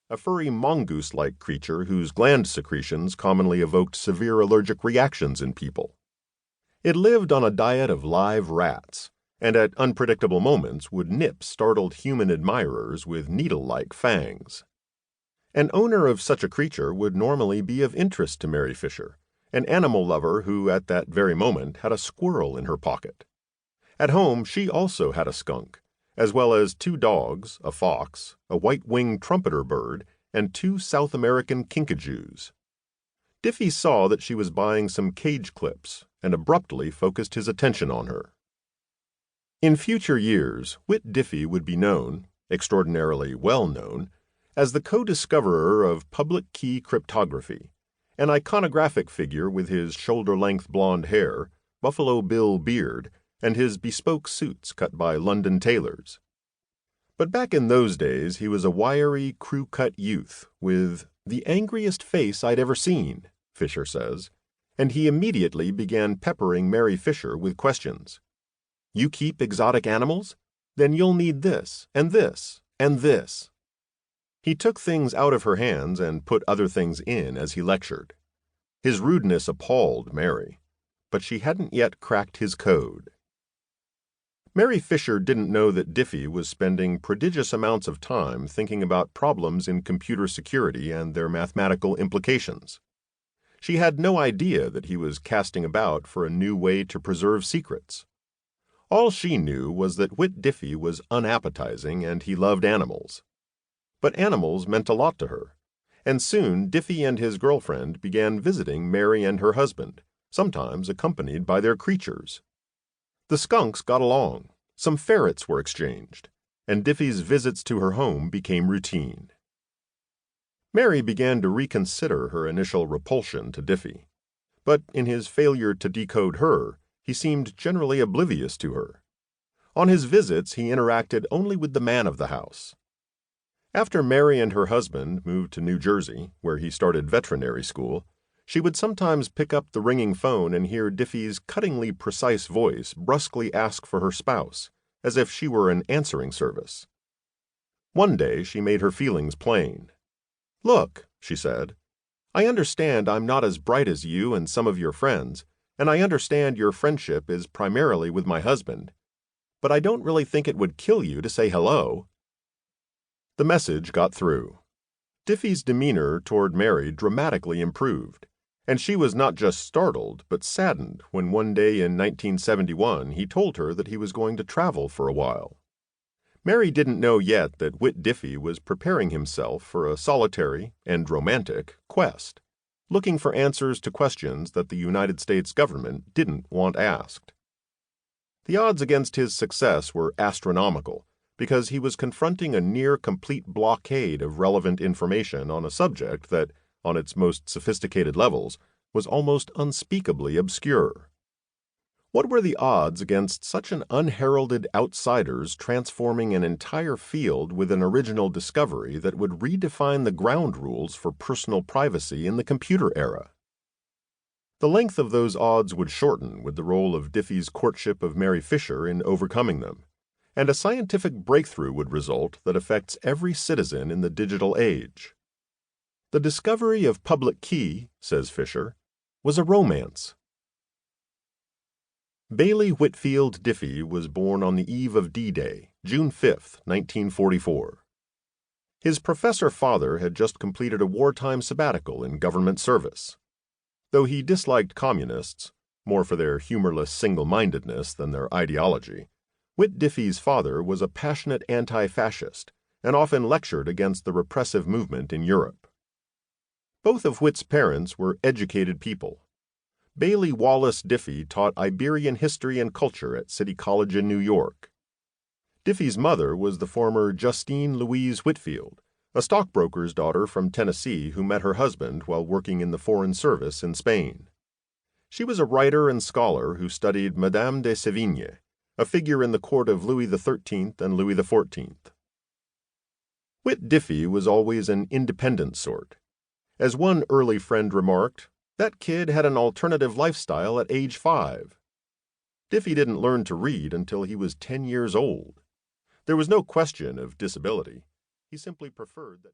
a furry mongoose-like creature whose gland secretions commonly evoked severe allergic reactions in people. It lived on a diet of live rats, and at unpredictable moments would nip startled human admirers with needle-like fangs. An owner of such a creature would normally be of interest to Mary Fisher, an animal lover who at that very moment had a squirrel in her pocket. At home she also had a skunk, as well as 2 dogs, a fox, a white-winged trumpeter bird, and 2 South American kinkajous. Diffie saw that she was buying some cage clips and abruptly focused his attention on her. In future years, Whit Diffie would be known, extraordinarily well known, as the co-discoverer of public key cryptography, an iconographic figure with his shoulder-length blonde hair, Buffalo Bill beard, and his bespoke suits cut by London tailors. But back in those days he was a wiry, crew-cut youth with the angriest face I'd ever seen, Fisher says, and he immediately began peppering Mary Fisher with questions. You keep exotic animals? Then you'll need this, and this, and this. He took things out of her hands and put other things in as he lectured. His rudeness appalled Mary, but she hadn't yet cracked his code. Mary Fisher didn't know that Diffie was spending prodigious amounts of time thinking about problems in computer security and their mathematical implications. She had no idea that he was casting about for a new way to preserve secrets. All she knew was that Whit Diffie was unappetizing and he loved animals. But animals meant a lot to her, and soon Diffie and his girlfriend began visiting Mary and her husband, sometimes accompanied by their creatures. The skunks got along, some ferrets were exchanged, and Diffie's visits to her home became routine. Mary began to reconsider her initial repulsion to Diffie, but in his failure to decode her, he seemed generally oblivious to her. On his visits, he interacted only with the man of the house. After Mary and her husband moved to New Jersey, where he started veterinary school, she would sometimes pick up the ringing phone and hear Diffie's cuttingly precise voice brusquely ask for her spouse, as if she were an answering service. One day she made her feelings plain. Look, she said, I understand I'm not as bright as you and some of your friends, and I understand your friendship is primarily with my husband, but I don't really think it would kill you to say hello. The message got through. Diffie's demeanor toward Mary dramatically improved, and she was not just startled but saddened when one day in 1971 he told her that he was going to travel for a while. Mary didn't know yet that Whit Diffie was preparing himself for a solitary and romantic quest, looking for answers to questions that the United States government didn't want asked. The odds against his success were astronomical, because he was confronting a near-complete blockade of relevant information on a subject that, on its most sophisticated levels, was almost unspeakably obscure. What were the odds against such an unheralded outsider's transforming an entire field with an original discovery that would redefine the ground rules for personal privacy in the computer era? The length of those odds would shorten with the role of Diffie's courtship of Mary Fisher in overcoming them, and a scientific breakthrough would result that affects every citizen in the digital age. The discovery of public key, says Fisher, was a romance. Bailey Whitfield Diffie was born on the eve of D-Day, June 5, 1944. His professor father had just completed a wartime sabbatical in government service. Though he disliked communists, more for their humorless single-mindedness than their ideology, Whit Diffie's father was a passionate anti-fascist and often lectured against the repressive movement in Europe. Both of Whit's parents were educated people. Bailey Wallace Diffie taught Iberian history and culture at City College in New York. Diffie's mother was the former Justine Louise Whitfield, a stockbroker's daughter from Tennessee who met her husband while working in the Foreign Service in Spain. She was a writer and scholar who studied Madame de Sévigné, a figure in the court of Louis XIII and Louis XIV. Whit Diffie was always an independent sort. As one early friend remarked, that kid had an alternative lifestyle at age 5. Diffie didn't learn to read until he was 10 years old. There was no question of disability. He simply preferred that